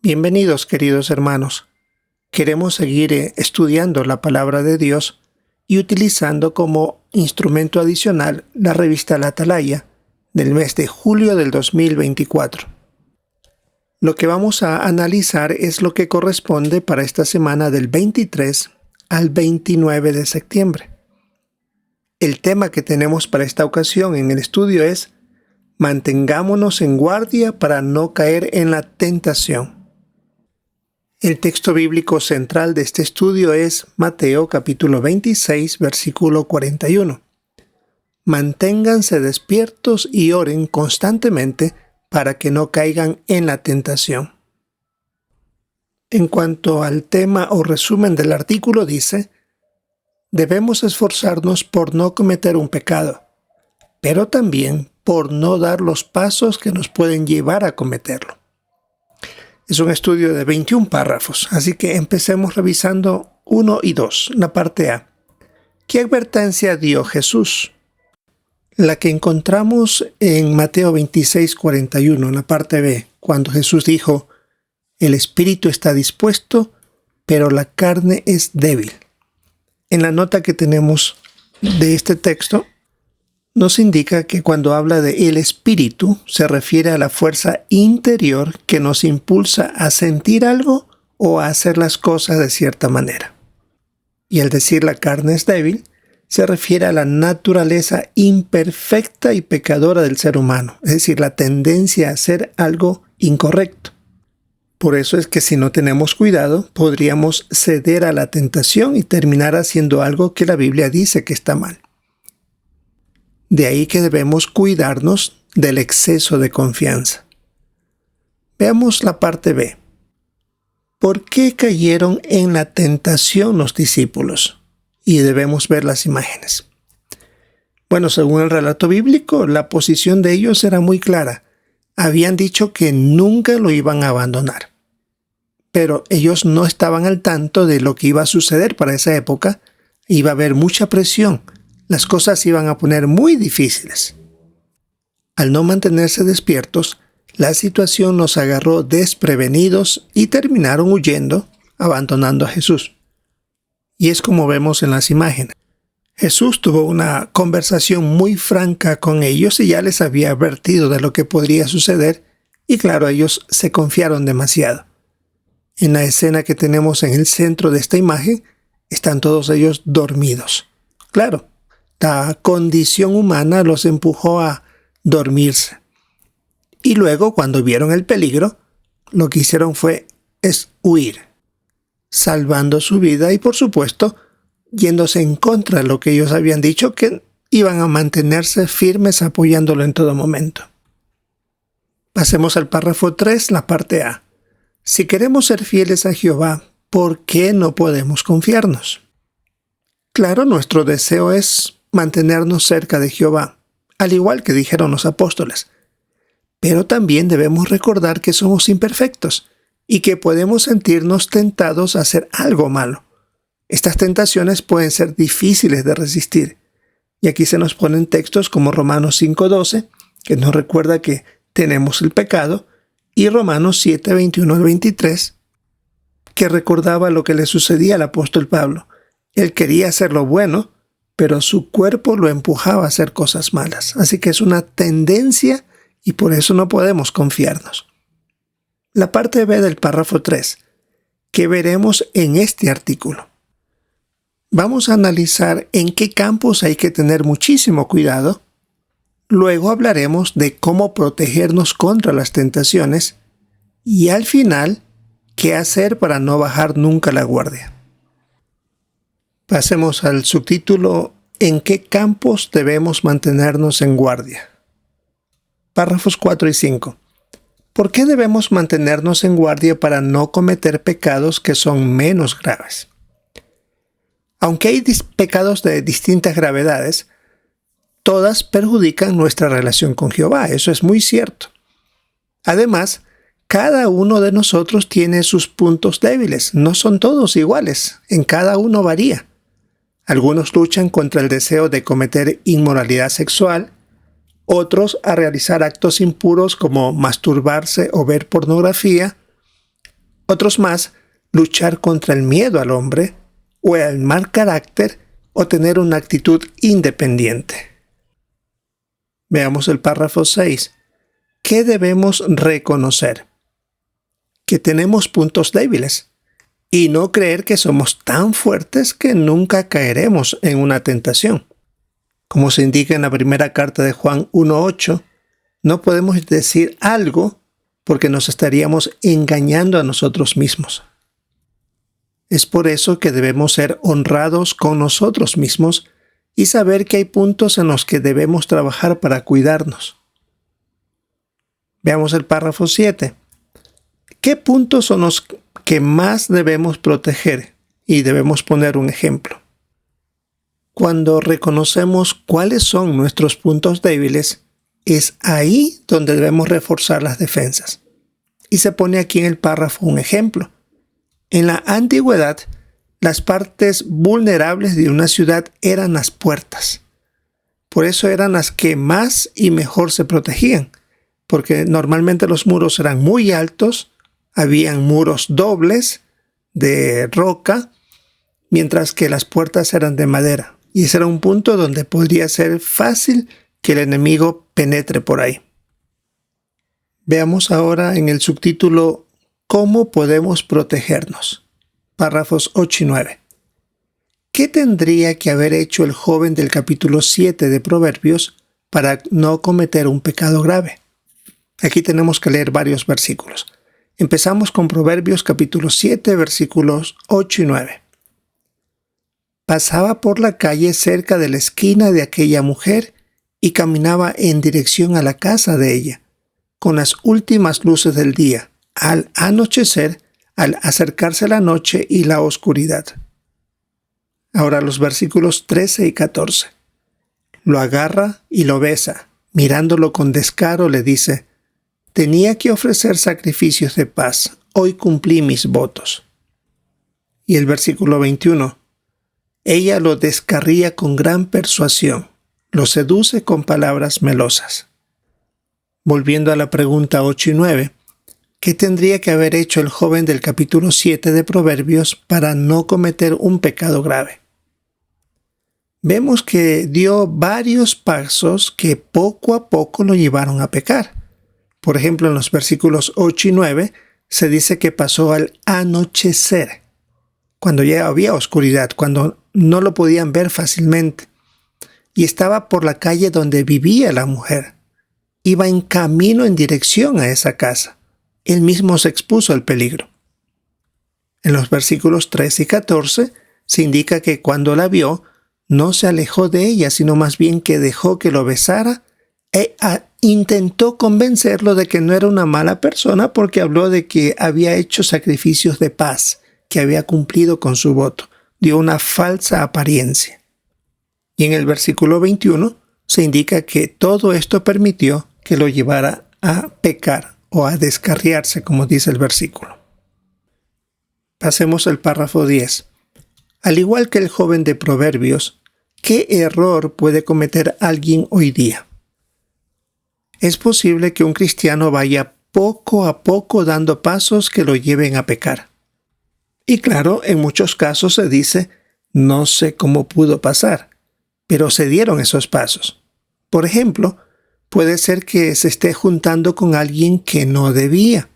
Bienvenidos, queridos hermanos. Queremos seguir estudiando la palabra de Dios y utilizando como instrumento adicional la revista La Atalaya del mes de julio del 2024. Lo que vamos a analizar es lo que corresponde para esta semana del 23 al 29 de septiembre. El tema que tenemos para esta ocasión en el estudio es mantengámonos en guardia para no caer en la tentación. El texto bíblico central de este estudio es Mateo capítulo 26, versículo 41. Manténganse despiertos y oren constantemente para que no caigan en la tentación. En cuanto al tema o resumen del artículo dice, debemos esforzarnos por no cometer un pecado, pero también por no dar los pasos que nos pueden llevar a cometerlo. Es un estudio de 21 párrafos, así que empecemos revisando 1 y 2, la parte A. ¿Qué advertencia dio Jesús? La que encontramos en Mateo 26, 41, en la parte B, cuando Jesús dijo, el espíritu está dispuesto, pero la carne es débil. En la nota que tenemos de este texto, nos indica que cuando habla de el espíritu se refiere a la fuerza interior que nos impulsa a sentir algo o a hacer las cosas de cierta manera. Y al decir la carne es débil, se refiere a la naturaleza imperfecta y pecadora del ser humano, es decir, la tendencia a hacer algo incorrecto. Por eso es que si no tenemos cuidado, podríamos ceder a la tentación y terminar haciendo algo que la Biblia dice que está mal. De ahí que debemos cuidarnos del exceso de confianza. Veamos la parte B. ¿Por qué cayeron en la tentación los discípulos? Y debemos ver las imágenes. Bueno, según el relato bíblico, la posición de ellos era muy clara. Habían dicho que nunca lo iban a abandonar. Pero ellos no estaban al tanto de lo que iba a suceder para esa época. Iba a haber mucha presión. Las cosas se iban a poner muy difíciles. Al no mantenerse despiertos, la situación nos agarró desprevenidos y terminaron huyendo, abandonando a Jesús. Y es como vemos en las imágenes. Jesús tuvo una conversación muy franca con ellos y ya les había advertido de lo que podría suceder, y claro, ellos se confiaron demasiado. En la escena que tenemos en el centro de esta imagen, están todos ellos dormidos. Claro, la condición humana los empujó a dormirse. Y luego, cuando vieron el peligro, lo que hicieron fue huir, salvando su vida y, por supuesto, yéndose en contra de lo que ellos habían dicho, que iban a mantenerse firmes apoyándolo en todo momento. Pasemos al párrafo 3, la parte A. Si queremos ser fieles a Jehová, ¿por qué no podemos confiarnos? Claro, nuestro deseo es mantenernos cerca de Jehová, al igual que dijeron los apóstoles. Pero también debemos recordar que somos imperfectos y que podemos sentirnos tentados a hacer algo malo. Estas tentaciones pueden ser difíciles de resistir. Y aquí se nos ponen textos como Romanos 5:12, que nos recuerda que tenemos el pecado, y Romanos 7:21 al 23, que recordaba lo que le sucedía al apóstol Pablo. Él quería hacer lo bueno, pero su cuerpo lo empujaba a hacer cosas malas. Así que es una tendencia y por eso no podemos confiarnos. La parte B del párrafo 3, que veremos en este artículo. Vamos a analizar en qué campos hay que tener muchísimo cuidado. Luego hablaremos de cómo protegernos contra las tentaciones. Y al final, qué hacer para no bajar nunca la guardia. Pasemos al subtítulo ¿En qué campos debemos mantenernos en guardia? Párrafos 4 y 5. ¿Por qué debemos mantenernos en guardia para no cometer pecados que son menos graves? Aunque hay pecados de distintas gravedades, todas perjudican nuestra relación con Jehová. Eso es muy cierto. Además, cada uno de nosotros tiene sus puntos débiles. No son todos iguales. En cada uno varía. Algunos luchan contra el deseo de cometer inmoralidad sexual, otros a realizar actos impuros como masturbarse o ver pornografía, Otros más, luchar contra el miedo al hombre, o el mal carácter, o tener una actitud independiente. Veamos el párrafo 6. ¿Qué debemos reconocer? Que tenemos puntos débiles y no creer que somos tan fuertes que nunca caeremos en una tentación. Como se indica en la primera carta de Juan 1:8, no podemos decir algo porque nos estaríamos engañando a nosotros mismos. Es por eso que debemos ser honrados con nosotros mismos y saber que hay puntos en los que debemos trabajar para cuidarnos. Veamos el párrafo 7. ¿Qué puntos son los que más debemos proteger? Y debemos poner un ejemplo. Cuando reconocemos cuáles son nuestros puntos débiles, es ahí donde debemos reforzar las defensas. Y se pone aquí en el párrafo un ejemplo. En la antigüedad, las partes vulnerables de una ciudad eran las puertas. Por eso eran las que más y mejor se protegían, porque normalmente los muros eran muy altos, habían muros dobles de roca, mientras que las puertas eran de madera. Y ese era un punto donde podría ser fácil que el enemigo penetre por ahí. Veamos ahora en el subtítulo ¿Cómo podemos protegernos? Párrafos 8 y 9. ¿Qué tendría que haber hecho el joven del capítulo 7 de Proverbios para no cometer un pecado grave? Aquí tenemos que leer varios versículos. Empezamos con Proverbios capítulo 7, versículos 8 y 9. Pasaba por la calle cerca de la esquina de aquella mujer y caminaba en dirección a la casa de ella, con las últimas luces del día, al anochecer, al acercarse la noche y la oscuridad. Ahora los versículos 13 y 14. Lo agarra y lo besa. Mirándolo con descaro le dice: tenía que ofrecer sacrificios de paz. Hoy cumplí mis votos. Y el versículo 21. Ella lo descarría con gran persuasión. Lo seduce con palabras melosas. Volviendo a la pregunta 8 y 9. ¿Qué tendría que haber hecho el joven del capítulo 7 de Proverbios para no cometer un pecado grave? Vemos que dio varios pasos que poco a poco lo llevaron a pecar. Por ejemplo, en los versículos 8 y 9 se dice que pasó al anochecer, cuando ya había oscuridad, cuando no lo podían ver fácilmente. Y estaba por la calle donde vivía la mujer. Iba en camino en dirección a esa casa. Él mismo se expuso al peligro. En los versículos 13 y 14 se indica que cuando la vio, no se alejó de ella, sino más bien que dejó que lo besara e intentó convencerlo de que no era una mala persona porque habló de que había hecho sacrificios de paz, que había cumplido con su voto. Dio una falsa apariencia. Y en el versículo 21 se indica que todo esto permitió que lo llevara a pecar o a descarriarse, como dice el versículo. Pasemos al párrafo 10. Al igual que el joven de Proverbios, ¿qué error puede cometer alguien hoy día? Es posible que un cristiano vaya poco a poco dando pasos que lo lleven a pecar. Y claro, en muchos casos se dice, no sé cómo pudo pasar, pero se dieron esos pasos. Por ejemplo, puede ser que se esté juntando con alguien que no debía,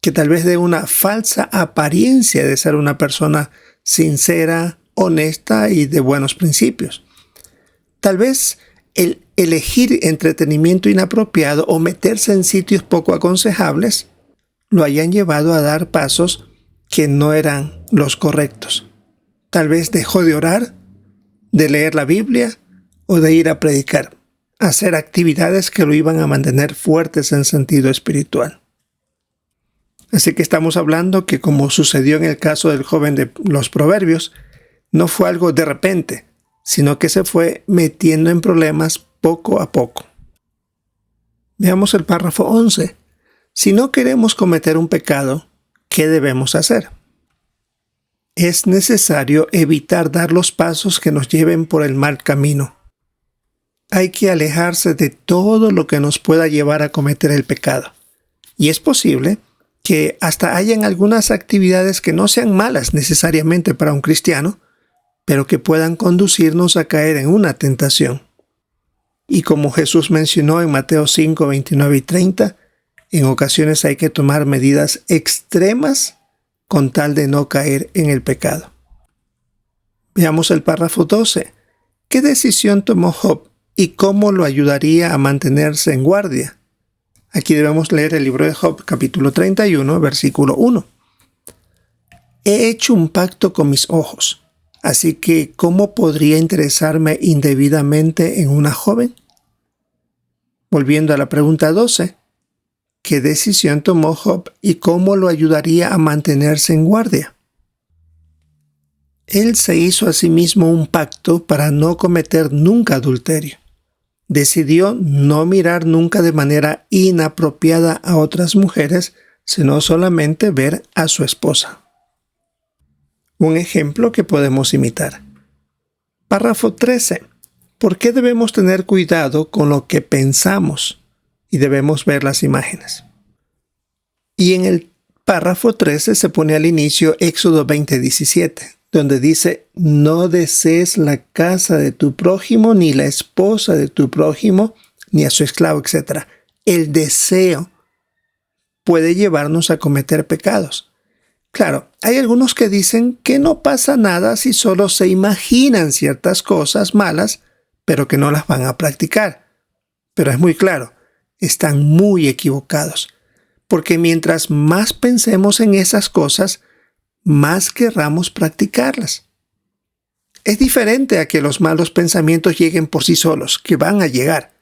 que tal vez dé una falsa apariencia de ser una persona sincera, honesta y de buenos principios. Tal vez el elegir entretenimiento inapropiado o meterse en sitios poco aconsejables lo hayan llevado a dar pasos que no eran los correctos. Tal vez dejó de orar, de leer la Biblia o de ir a predicar, hacer actividades que lo iban a mantener fuertes en sentido espiritual. Así que estamos hablando que, como sucedió en el caso del joven de los Proverbios, no fue algo de repente, sino que se fue metiendo en problemas poco a poco. Veamos el párrafo 11. Si no queremos cometer un pecado, ¿qué debemos hacer? Es necesario evitar dar los pasos que nos lleven por el mal camino. Hay que alejarse de todo lo que nos pueda llevar a cometer el pecado. Y es posible que hasta hayan algunas actividades que no sean malas necesariamente para un cristiano, pero que puedan conducirnos a caer en una tentación. Y como Jesús mencionó en Mateo 5, 29 y 30, en ocasiones hay que tomar medidas extremas con tal de no caer en el pecado. Veamos el párrafo 12. ¿Qué decisión tomó Job y cómo lo ayudaría a mantenerse en guardia? Aquí debemos leer el libro de Job, capítulo 31, versículo 1. He hecho un pacto con mis ojos, así que ¿cómo podría interesarme indebidamente en una joven? Volviendo a la pregunta 12. ¿Qué decisión tomó Job y cómo lo ayudaría a mantenerse en guardia? Él se hizo a sí mismo un pacto para no cometer nunca adulterio. Decidió no mirar nunca de manera inapropiada a otras mujeres, sino solamente ver a su esposa. Un ejemplo que podemos imitar. Párrafo 13. ¿Por qué debemos tener cuidado con lo que pensamos? Y debemos ver las imágenes. Y en el párrafo 13 se pone al inicio Éxodo 20:17, donde dice: no desees la casa de tu prójimo, ni la esposa de tu prójimo, ni a su esclavo, etc. El deseo puede llevarnos a cometer pecados. Claro, hay algunos que dicen que no pasa nada si solo se imaginan ciertas cosas malas, pero que no las van a practicar. Pero es muy claro, están muy equivocados, porque mientras más pensemos en esas cosas, más querramos practicarlas. Es diferente a que los malos pensamientos lleguen por sí solos, que van a llegar.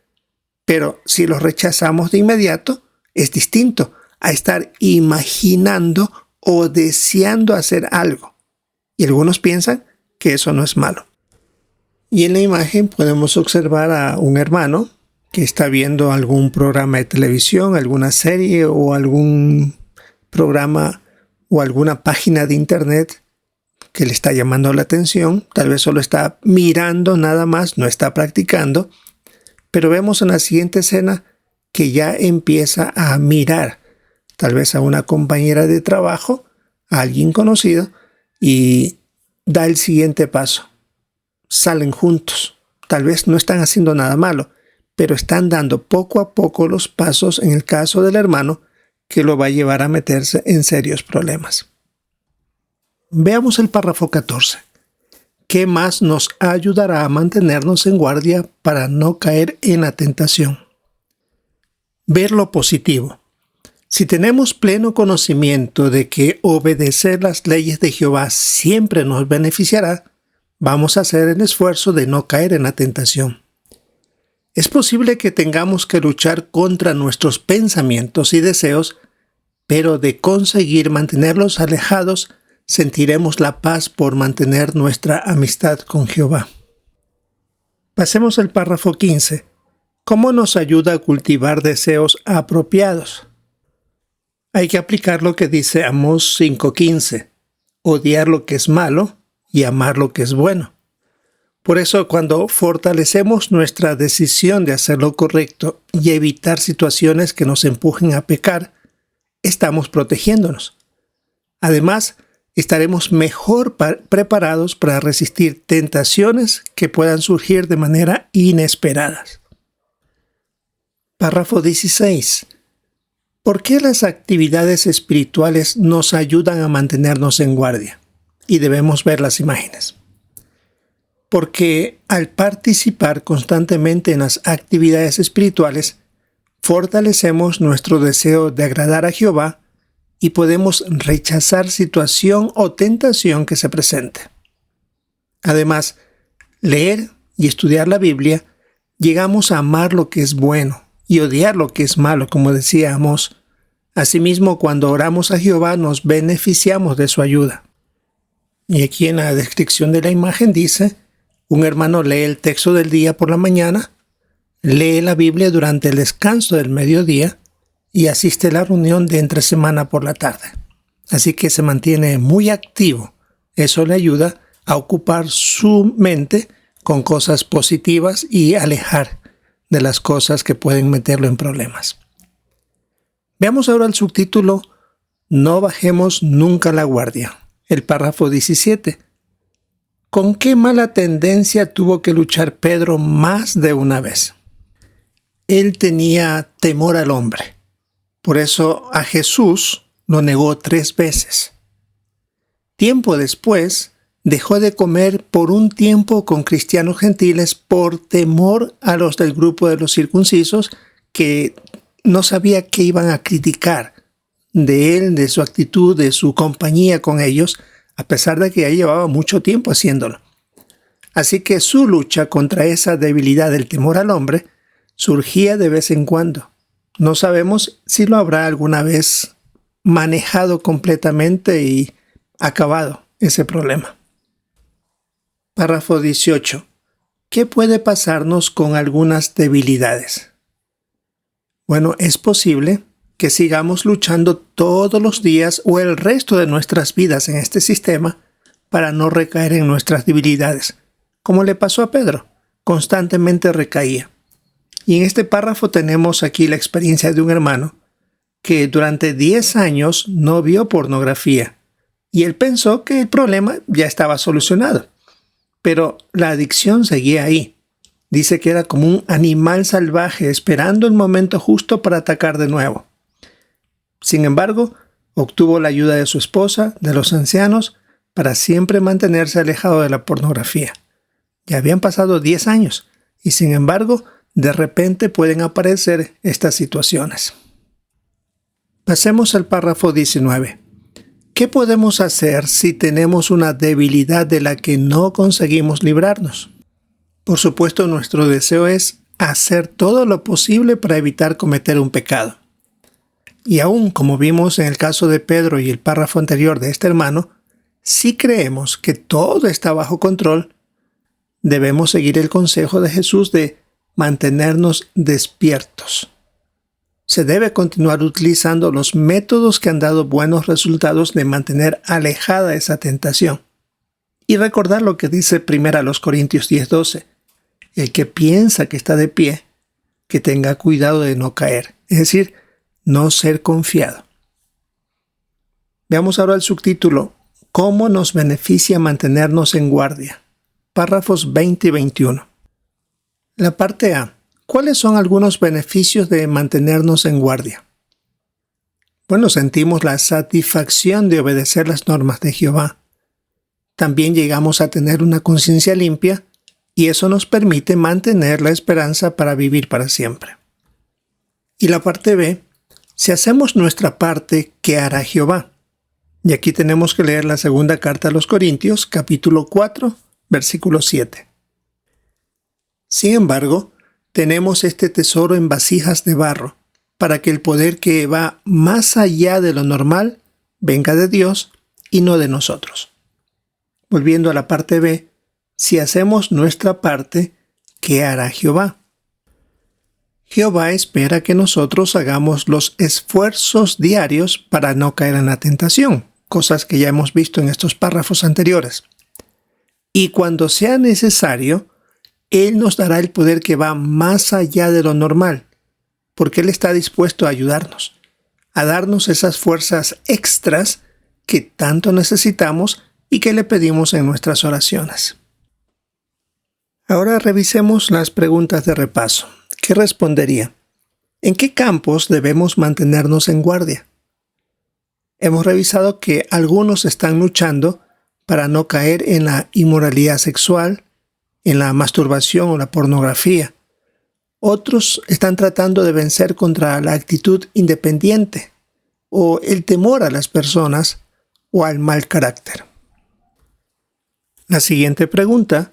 Pero si los rechazamos de inmediato, es distinto a estar imaginando o deseando hacer algo. Y algunos piensan que eso no es malo. Y en la imagen podemos observar a un hermano que está viendo algún programa de televisión, alguna serie o algún programa o alguna página de internet que le está llamando la atención. Tal vez solo está mirando nada más, no está practicando. Pero vemos en la siguiente escena que ya empieza a mirar, tal vez a una compañera de trabajo, a alguien conocido, y da el siguiente paso. Salen juntos. Tal vez no están haciendo nada malo, pero están dando poco a poco los pasos en el caso del hermano que lo va a llevar a meterse en serios problemas. Veamos el párrafo 14. ¿Qué más nos ayudará a mantenernos en guardia para no caer en la tentación? Ver lo positivo. Si tenemos pleno conocimiento de que obedecer las leyes de Jehová siempre nos beneficiará, vamos a hacer el esfuerzo de no caer en la tentación. Es posible que tengamos que luchar contra nuestros pensamientos y deseos, pero de conseguir mantenerlos alejados, sentiremos la paz por mantener nuestra amistad con Jehová. Pasemos al párrafo 15. ¿Cómo nos ayuda a cultivar deseos apropiados? Hay que aplicar lo que dice Amós 5:15. Odiar lo que es malo y amar lo que es bueno. Por eso, cuando fortalecemos nuestra decisión de hacer lo correcto y evitar situaciones que nos empujen a pecar, estamos protegiéndonos. Además, estaremos mejor preparados para resistir tentaciones que puedan surgir de manera inesperada. Párrafo 16. ¿Por qué las actividades espirituales nos ayudan a mantenernos en guardia? Y debemos ver las imágenes. Porque al participar constantemente en las actividades espirituales, fortalecemos nuestro deseo de agradar a Jehová y podemos rechazar situación o tentación que se presente. Además, leer y estudiar la Biblia, llegamos a amar lo que es bueno y odiar lo que es malo, como decía Amós. Asimismo, cuando oramos a Jehová, nos beneficiamos de su ayuda. Y aquí en la descripción de la imagen dice: un hermano lee el texto del día por la mañana, lee la Biblia durante el descanso del mediodía y asiste a la reunión de entre semana por la tarde. Así que se mantiene muy activo. Eso le ayuda a ocupar su mente con cosas positivas y alejar de las cosas que pueden meterlo en problemas. Veamos ahora el subtítulo: no bajemos nunca la guardia. El párrafo 17. ¿Con qué mala tendencia tuvo que luchar Pedro más de una vez? Él tenía temor al hombre. Por eso a Jesús lo negó 3 veces. Tiempo después, dejó de comer por un tiempo con cristianos gentiles por temor a los del grupo de los circuncisos, que no sabía qué iban a criticar de él, de su actitud, de su compañía con ellos, a pesar de que ya llevaba mucho tiempo haciéndolo. Así que su lucha contra esa debilidad del temor al hombre surgía de vez en cuando. No sabemos si lo habrá alguna vez manejado completamente y acabado ese problema. Párrafo 18. ¿Qué puede pasarnos con algunas debilidades? Bueno, es posible que sigamos luchando todos los días o el resto de nuestras vidas en este sistema para no recaer en nuestras debilidades, como le pasó a Pedro, constantemente recaía. Y en este párrafo tenemos aquí la experiencia de un hermano que durante 10 años no vio pornografía y él pensó que el problema ya estaba solucionado. Pero la adicción seguía ahí. Dice que era como un animal salvaje esperando el momento justo para atacar de nuevo. Sin embargo, obtuvo la ayuda de su esposa, de los ancianos, para siempre mantenerse alejado de la pornografía. Ya habían pasado 10 años y sin embargo, de repente pueden aparecer estas situaciones. Pasemos al párrafo 19. ¿Qué podemos hacer si tenemos una debilidad de la que no conseguimos librarnos? Por supuesto, nuestro deseo es hacer todo lo posible para evitar cometer un pecado. Y aún, como vimos en el caso de Pedro y el párrafo anterior de este hermano, si creemos que todo está bajo control, debemos seguir el consejo de Jesús de mantenernos despiertos. Se debe continuar utilizando los métodos que han dado buenos resultados de mantener alejada esa tentación. Y recordar lo que dice 1 Corintios 10:12. El que piensa que está de pie, que tenga cuidado de no caer. Es decir, no ser confiado. Veamos ahora el subtítulo. ¿Cómo nos beneficia mantenernos en guardia? Párrafos 20 y 21. La parte A. ¿Cuáles son algunos beneficios de mantenernos en guardia? Bueno, sentimos la satisfacción de obedecer las normas de Jehová. También llegamos a tener una conciencia limpia y eso nos permite mantener la esperanza para vivir para siempre. Y la parte B. Si hacemos nuestra parte, ¿qué hará Jehová? Y aquí tenemos que leer la segunda carta a los Corintios, capítulo 4, versículo 7. Sin embargo, tenemos este tesoro en vasijas de barro, para que el poder que va más allá de lo normal venga de Dios y no de nosotros. Volviendo a la parte B, si hacemos nuestra parte, ¿qué hará Jehová? Jehová espera que nosotros hagamos los esfuerzos diarios para no caer en la tentación, cosas que ya hemos visto en estos párrafos anteriores. Y cuando sea necesario, Él nos dará el poder que va más allá de lo normal, porque Él está dispuesto a ayudarnos, a darnos esas fuerzas extras que tanto necesitamos y que le pedimos en nuestras oraciones. Ahora revisemos las preguntas de repaso. ¿Qué respondería? ¿En qué campos debemos mantenernos en guardia? Hemos revisado que algunos están luchando para no caer en la inmoralidad sexual, en la masturbación o la pornografía. Otros están tratando de vencer contra la actitud independiente o el temor a las personas o al mal carácter. La siguiente pregunta: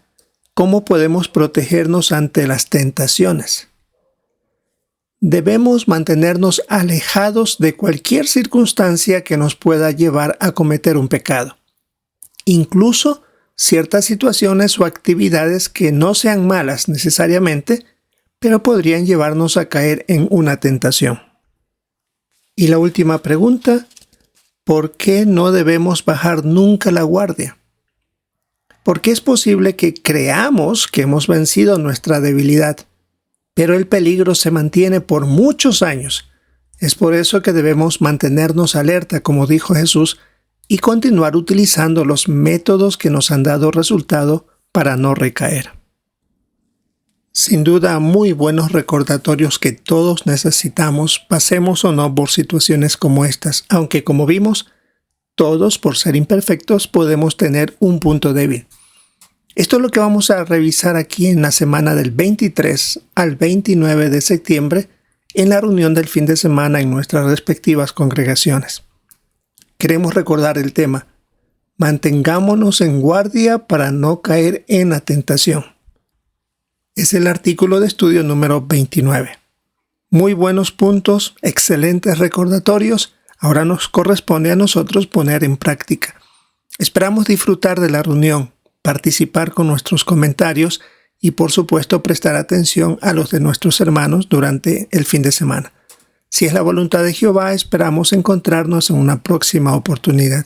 ¿cómo podemos protegernos ante las tentaciones? Debemos mantenernos alejados de cualquier circunstancia que nos pueda llevar a cometer un pecado, incluso ciertas situaciones o actividades que no sean malas necesariamente, pero podrían llevarnos a caer en una tentación. Y la última pregunta: ¿por qué no debemos bajar nunca la guardia? Porque es posible que creamos que hemos vencido nuestra debilidad, pero el peligro se mantiene por muchos años Es por eso que debemos mantenernos alerta, como dijo Jesús, y continuar utilizando los métodos que nos han dado resultado para no recaer. Sin duda, muy buenos recordatorios que todos necesitamos, pasemos o no por situaciones como estas, aunque como vimos, todos, por ser imperfectos, podemos tener un punto débil. Esto es lo que vamos a revisar aquí en la semana del 23 al 29 de septiembre, en la reunión del fin de semana en nuestras respectivas congregaciones. Queremos recordar el tema: mantengámonos en guardia para no caer en la tentación. Es el artículo de estudio número 29. Muy buenos puntos, excelentes recordatorios. Ahora nos corresponde a nosotros poner en práctica. Esperamos disfrutar de la reunión, participar con nuestros comentarios y por supuesto prestar atención a los de nuestros hermanos durante el fin de semana. Si es la voluntad de Jehová, esperamos encontrarnos en una próxima oportunidad.